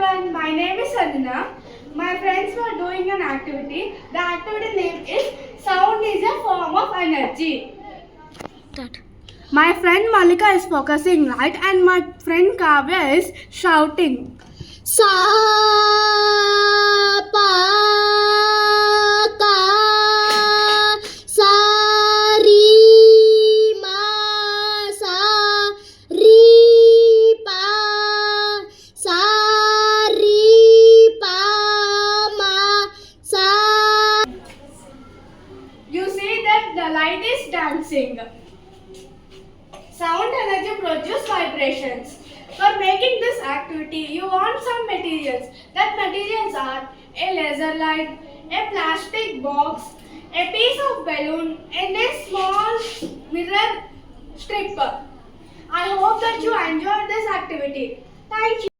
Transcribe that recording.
everyone, my name is Sadhana. My friends were doing an activity. The activity name is Sound is a form of energy. Start. My friend Malika is focusing light and my friend Kavya is shouting. Sa pa ka sa ri ma sa ri pa sa ri pa ma sa. You see that the light is dancing. Sound energy produces vibrations. For making this activity, you want some materials. That materials are a laser light, a plastic box, a piece of balloon, and a small mirror strip. I hope that you enjoyed this activity. Thank you.